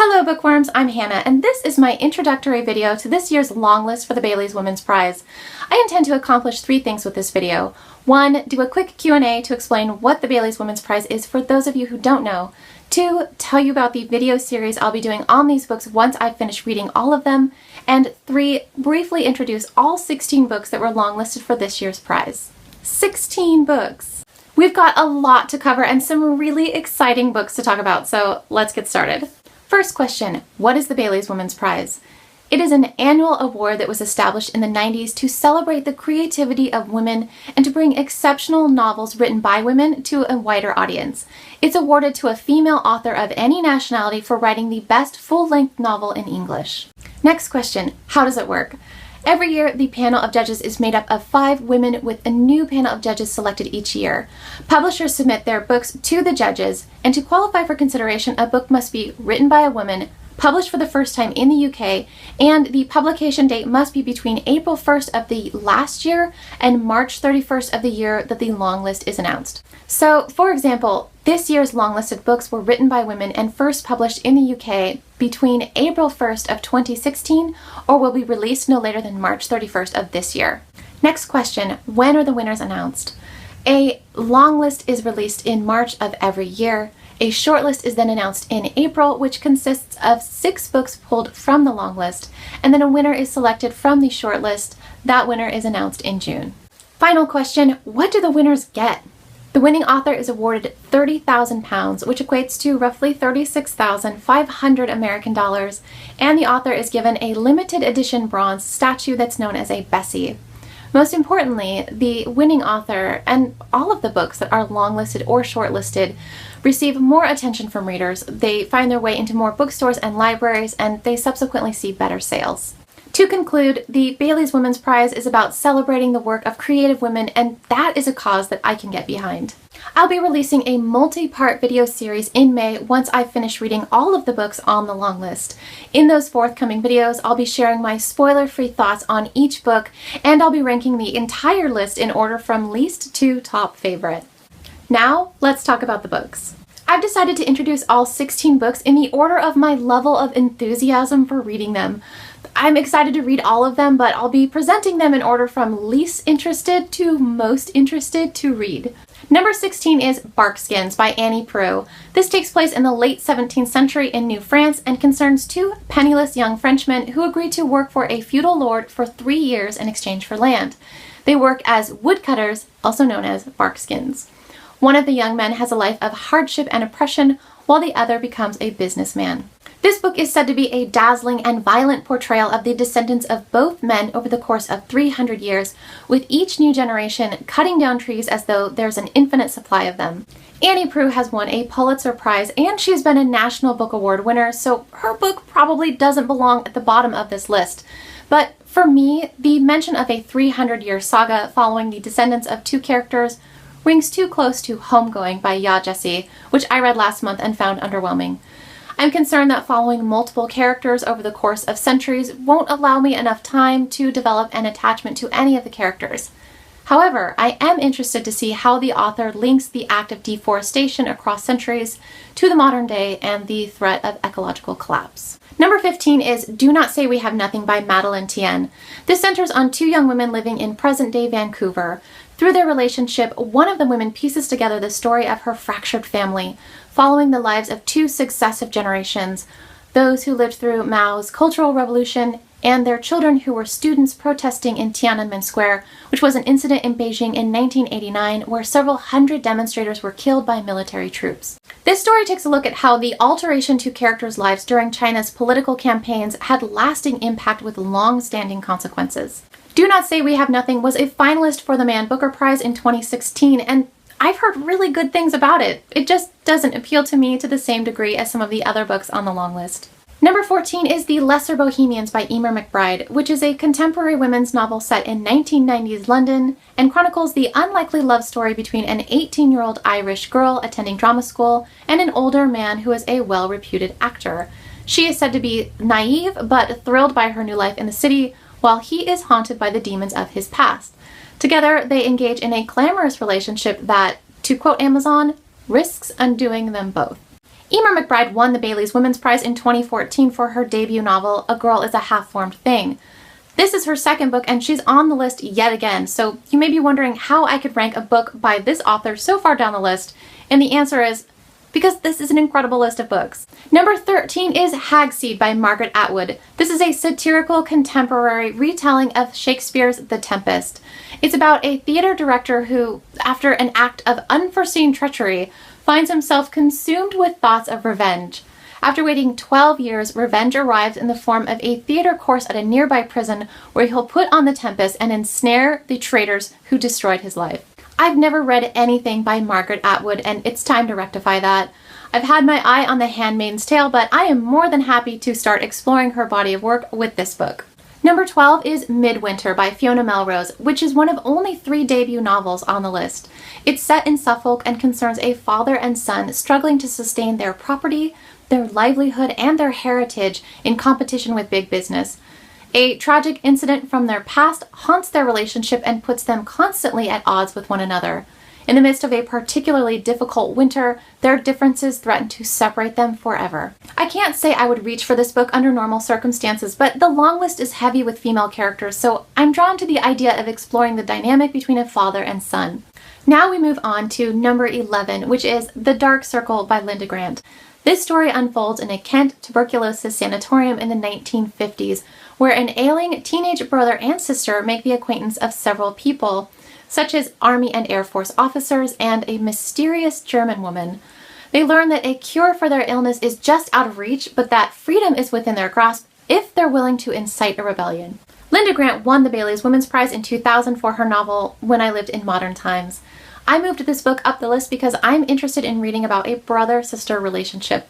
Hello bookworms, I'm Hannah, and this is my introductory video to this year's long list for the Bailey's Women's Prize. I intend to accomplish three things with this video. One, do a quick Q&A to explain what the Bailey's Women's Prize is for those of you who don't know. Two, tell you about the video series I'll be doing on these books once I've finished reading all of them. And three, briefly introduce all 16 books that were longlisted for this year's prize. 16 books! We've got a lot to cover and some really exciting books to talk about, so let's get started. First question, what is the Bailey's Women's Prize? It is an annual award that was established in the 90s to celebrate the creativity of women and to bring exceptional novels written by women to a wider audience. It's awarded to a female author of any nationality for writing the best full-length novel in English. Next question, how does it work? Every year, the panel of judges is made up of 5 women with a new panel of judges selected each year. Publishers submit their books to the judges, and to qualify for consideration, a book must be written by a woman, published for the first time in the UK, and the publication date must be between April 1st of the last year and March 31st of the year that the long list is announced. So, for example, this year's longlisted books were written by women and first published in the UK between April 1st of 2016 or will be released no later than March 31st of this year. Next question, when are the winners announced? A long list is released in March of every year. A shortlist is then announced in April, which consists of 6 books pulled from the long list, and then a winner is selected from the shortlist. That winner is announced in June. Final question, what do the winners get? The winning author is awarded £30,000, which equates to roughly 36,500 American dollars, and the author is given a limited edition bronze statue that's known as a Bessie. Most importantly, the winning author and all of the books that are longlisted or shortlisted receive more attention from readers. They find their way into more bookstores and libraries, and they subsequently see better sales. To conclude, the Bailey's Women's Prize is about celebrating the work of creative women, and that is a cause that I can get behind. I'll be releasing a multi-part video series in May once I've finished reading all of the books on the long list. In those forthcoming videos, I'll be sharing my spoiler-free thoughts on each book, and I'll be ranking the entire list in order from least to top favorite. Now, let's talk about the books. I've decided to introduce all 16 books in the order of my level of enthusiasm for reading them. I'm excited to read all of them, but I'll be presenting them in order from least interested to most interested to read. Number 16 is Barkskins by Annie Proulx. This takes place in the late 17th century in New France and concerns 2 penniless young Frenchmen who agree to work for a feudal lord for 3 years in exchange for land. They work as woodcutters, also known as Barkskins. One of the young men has a life of hardship and oppression, while the other becomes a businessman. This book is said to be a dazzling and violent portrayal of the descendants of both men over the course of 300 years, with each new generation cutting down trees as though there's an infinite supply of them. Annie Proulx has won a Pulitzer Prize and she's been a National Book Award winner, so her book probably doesn't belong at the bottom of this list. But for me, the mention of a 300-year saga following the descendants of 2 characters rings too close to Homegoing by Ya Jesse, which I read last month and found underwhelming. I'm concerned that following multiple characters over the course of centuries won't allow me enough time to develop an attachment to any of the characters. However, I am interested to see how the author links the act of deforestation across centuries to the modern day and the threat of ecological collapse. Number 15 is Do Not Say We Have Nothing by Madeline Tien. This centers on 2 young women living in present-day Vancouver. Through their relationship, one of the women pieces together the story of her fractured family, following the lives of 2 successive generations, those who lived through Mao's Cultural Revolution and their children who were students protesting in Tiananmen Square, which was an incident in Beijing in 1989 where several hundred demonstrators were killed by military troops. This story takes a look at how the alteration to characters' lives during China's political campaigns had lasting impact with long-standing consequences. Do Not Say We Have Nothing was a finalist for the Man Booker Prize in 2016, and I've heard really good things about it. It just doesn't appeal to me to the same degree as some of the other books on the long list. Number 14 is The Lesser Bohemians by Emer McBride, which is a contemporary women's novel set in 1990s London and chronicles the unlikely love story between an 18-year-old Irish girl attending drama school and an older man who is a well-reputed actor. She is said to be naive but thrilled by her new life in the city, while he is haunted by the demons of his past. Together, they engage in a glamorous relationship that, to quote Amazon, risks undoing them both. Emer McBride won the Bailey's Women's Prize in 2014 for her debut novel, A Girl is a Half-Formed Thing. This is her second book, and she's on the list yet again, so you may be wondering how I could rank a book by this author so far down the list, and the answer is because this is an incredible list of books. Number 13 is Hag-Seed by Margaret Atwood. This is a satirical contemporary retelling of Shakespeare's The Tempest. It's about a theater director who, after an act of unforeseen treachery, finds himself consumed with thoughts of revenge. After waiting 12 years, revenge arrives in the form of a theater course at a nearby prison where he'll put on the Tempest and ensnare the traitors who destroyed his life. I've never read anything by Margaret Atwood, and it's time to rectify that. I've had my eye on The Handmaid's Tale, but I am more than happy to start exploring her body of work with this book. Number 12 is Midwinter by Fiona Melrose, which is one of only 3 debut novels on the list. It's set in Suffolk and concerns a father and son struggling to sustain their property, their livelihood, and their heritage in competition with big business. A tragic incident from their past haunts their relationship and puts them constantly at odds with one another. In the midst of a particularly difficult winter, their differences threaten to separate them forever. I can't say I would reach for this book under normal circumstances, but the long list is heavy with female characters, so I'm drawn to the idea of exploring the dynamic between a father and son. Now we move on to number 11, which is The Dark Circle by Linda Grant. This story unfolds in a Kent tuberculosis sanatorium in the 1950s, where an ailing teenage brother and sister make the acquaintance of several people, such as Army and Air Force officers and a mysterious German woman. They learn that a cure for their illness is just out of reach, but that freedom is within their grasp if they're willing to incite a rebellion. Linda Grant won the Bailey's Women's Prize in 2000 for her novel When I Lived in Modern Times. I moved this book up the list because I'm interested in reading about a brother-sister relationship.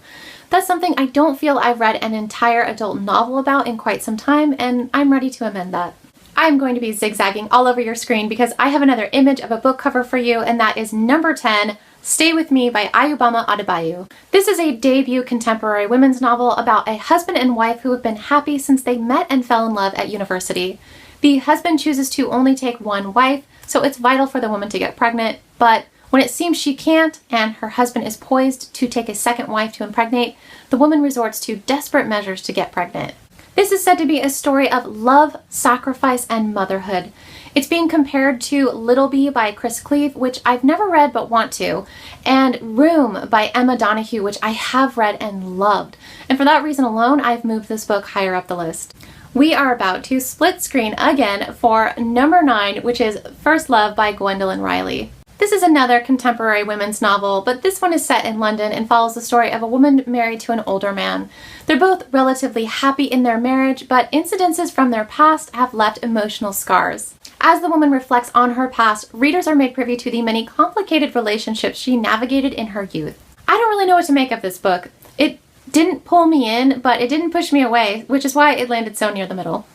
That's something I don't feel I've read an entire adult novel about in quite some time, and I'm ready to amend that. I'm going to be zigzagging all over your screen because I have another image of a book cover for you, and that is number 10, Stay With Me by Ayubama Adebayo. This is a debut contemporary women's novel about a husband and wife who have been happy since they met and fell in love at university. The husband chooses to only take one wife, so it's vital for the woman to get pregnant, but when it seems she can't and her husband is poised to take a second wife to impregnate, the woman resorts to desperate measures to get pregnant. This is said to be a story of love, sacrifice, and motherhood. It's being compared to Little Bee by Chris Cleave, which I've never read but want to, and Room by Emma Donoghue, which I have read and loved. And for that reason alone, I've moved this book higher up the list. We are about to split screen again for number 9, which is First Love by Gwendolyn Riley. This is another contemporary women's novel, but this one is set in London and follows the story of a woman married to an older man. They're both relatively happy in their marriage, but incidences from their past have left emotional scars. As the woman reflects on her past, readers are made privy to the many complicated relationships she navigated in her youth. I don't really know what to make of this book. It didn't pull me in, but it didn't push me away, which is why it landed so near the middle.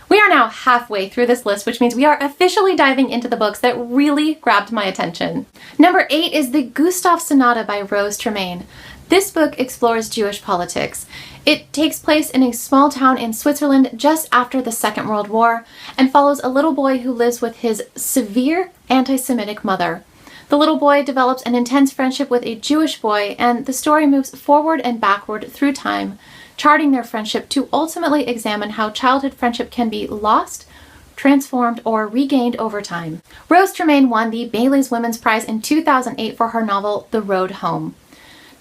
We are now halfway through this list, which means we are officially diving into the books that really grabbed my attention. Number 8 is the Gustafson Odda by Rose Tremaine. This book explores Jewish politics. It takes place in a small town in Switzerland just after the Second World War and follows a little boy who lives with his severe anti-Semitic mother. The little boy develops an intense friendship with a Jewish boy, and the story moves forward and backward through time, charting their friendship to ultimately examine how childhood friendship can be lost, transformed, or regained over time. Rose Tremaine won the Bailey's Women's Prize in 2008 for her novel The Road Home.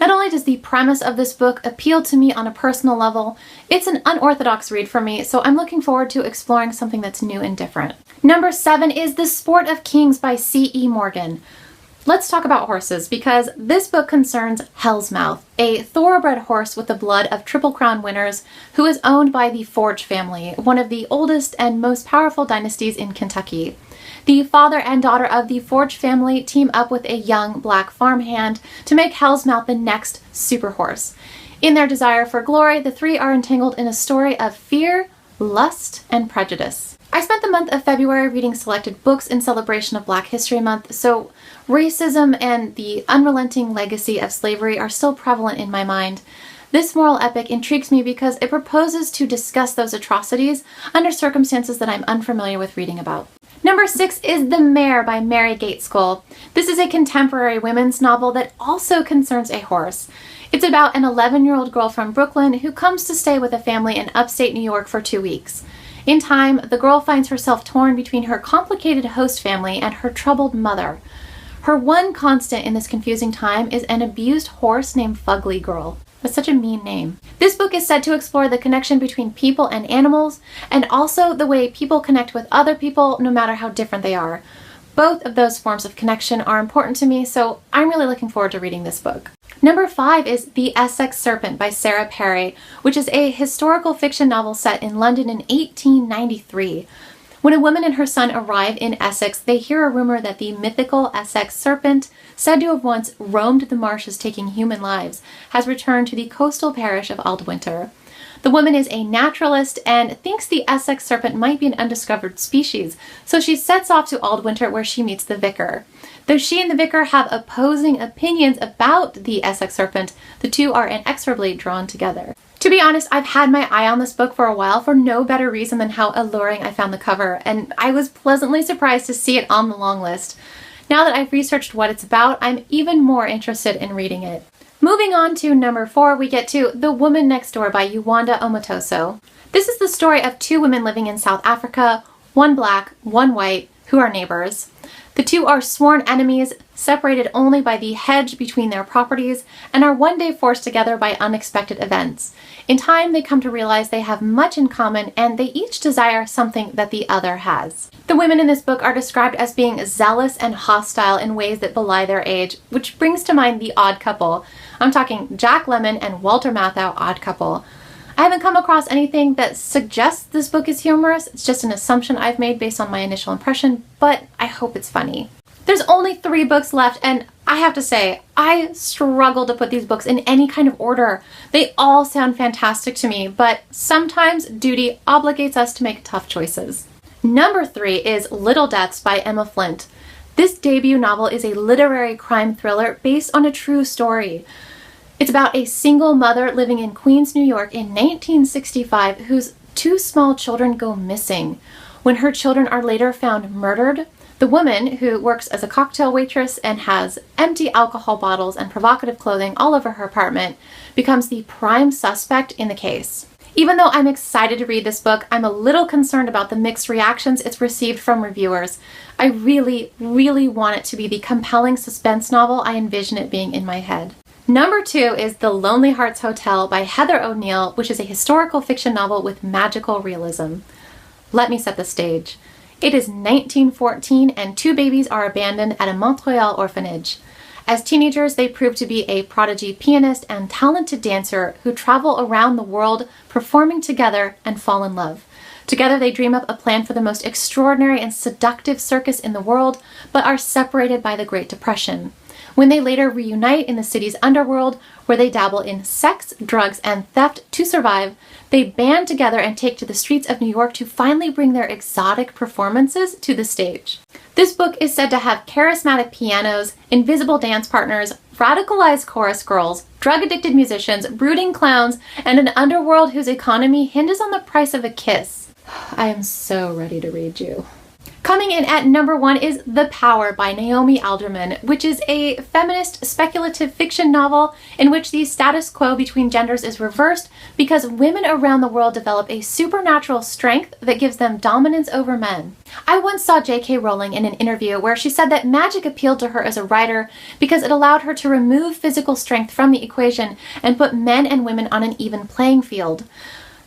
Not only does the premise of this book appeal to me on a personal level, it's an unorthodox read for me, so I'm looking forward to exploring something that's new and different. Number 7 is The Sport of Kings by C.E. Morgan. Let's talk about horses, because this book concerns Hell's Mouth, a thoroughbred horse with the blood of Triple Crown winners who is owned by the Forge family, one of the oldest and most powerful dynasties in Kentucky. The father and daughter of the Forge family team up with a young black farmhand to make Hell's Mouth the next super horse. In their desire for glory, the three are entangled in a story of fear, lust, and prejudice. I spent the month of February reading selected books in celebration of Black History Month, so racism and the unrelenting legacy of slavery are still prevalent in my mind. This moral epic intrigues me because it proposes to discuss those atrocities under circumstances that I'm unfamiliar with reading about. Number 6 is The Mare by Mary Gaitskell. This is a contemporary women's novel that also concerns a horse. It's about an 11-year-old girl from Brooklyn who comes to stay with a family in upstate New York for 2 weeks. In time, the girl finds herself torn between her complicated host family and her troubled mother. Her one constant in this confusing time is an abused horse named Fugly Girl. That's such a mean name. This book is said to explore the connection between people and animals, and also the way people connect with other people no matter how different they are. Both of those forms of connection are important to me, so I'm really looking forward to reading this book. Number 5 is The Essex Serpent by Sarah Perry, which is a historical fiction novel set in London in 1893. When a woman and her son arrive in Essex, they hear a rumor that the mythical Essex serpent, said to have once roamed the marshes taking human lives, has returned to the coastal parish of Midwinter. The woman is a naturalist and thinks the Essex serpent might be an undiscovered species, so she sets off to Midwinter where she meets the vicar. Though she and the vicar have opposing opinions about the Essex serpent, the two are inexorably drawn together. To be honest, I've had my eye on this book for a while for no better reason than how alluring I found the cover, and I was pleasantly surprised to see it on the long list. Now that I've researched what it's about, I'm even more interested in reading it. Moving on to number 4, we get to The Woman Next Door by Yewande Omotoso. This is the story of 2 women living in South Africa, one black, one white, who are neighbors. The two are sworn enemies, separated only by the hedge between their properties, and are one day forced together by unexpected events. In time, they come to realize they have much in common, and they each desire something that the other has. The women in this book are described as being zealous and hostile in ways that belie their age, which brings to mind The Odd Couple. I'm talking Jack Lemmon and Walter Matthau Odd Couple. I haven't come across anything that suggests this book is humorous. It's just an assumption I've made based on my initial impression, but I hope it's funny. There's only 3 books left, and I have to say, I struggle to put these books in any kind of order. They all sound fantastic to me, but sometimes duty obligates us to make tough choices. Number 3 is Little Deaths by Emma Flint. This debut novel is a literary crime thriller based on a true story. It's about a single mother living in Queens, New York in 1965 whose 2 small children go missing. When her children are later found murdered, the woman, who works as a cocktail waitress and has empty alcohol bottles and provocative clothing all over her apartment, becomes the prime suspect in the case. Even though I'm excited to read this book, I'm a little concerned about the mixed reactions it's received from reviewers. I really, really want it to be the compelling suspense novel I envision it being in my head. Number 2 is The Lonely Hearts Hotel by Heather O'Neill, which is a historical fiction novel with magical realism. Let me set the stage. It is 1914 and 2 babies are abandoned at a Montreal orphanage. As teenagers, they prove to be a prodigy pianist and talented dancer who travel around the world performing together and fall in love. Together they dream up a plan for the most extraordinary and seductive circus in the world, but are separated by the Great Depression. When they later reunite in the city's underworld, where they dabble in sex, drugs, and theft to survive, they band together and take to the streets of New York to finally bring their exotic performances to the stage. This book is said to have charismatic pianos, invisible dance partners, radicalized chorus girls, drug-addicted musicians, brooding clowns, and an underworld whose economy hinges on the price of a kiss. I am so ready to read you. Coming in at number 1 is The Power by Naomi Alderman, which is a feminist speculative fiction novel in which the status quo between genders is reversed because women around the world develop a supernatural strength that gives them dominance over men. I once saw J.K. Rowling in an interview where she said that magic appealed to her as a writer because it allowed her to remove physical strength from the equation and put men and women on an even playing field.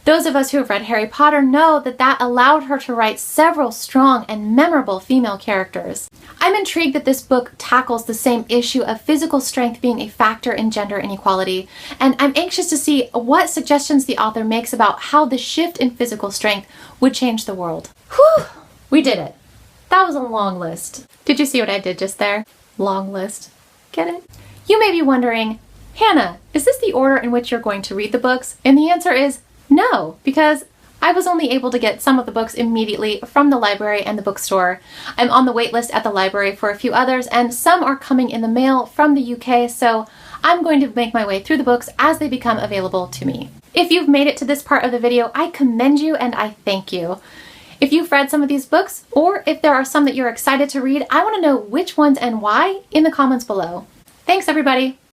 Those of us who have read Harry Potter know that that allowed her to write several strong and memorable female characters. I'm intrigued that this book tackles the same issue of physical strength being a factor in gender inequality, and I'm anxious to see what suggestions the author makes about how the shift in physical strength would change the world. Whew! We did it. That was a long list. Did you see what I did just there? Long list. Get it? You may be wondering, Hannah, is this the order in which you're going to read the books? And the answer is no, because I was only able to get some of the books immediately from the library and the bookstore. I'm on the wait list at the library for a few others, and some are coming in the mail from the UK, so I'm going to make my way through the books as they become available to me. If you've made it to this part of the video, I commend you and I thank you. If you've read some of these books, or if there are some that you're excited to read, I want to know which ones and why in the comments below. Thanks, everybody!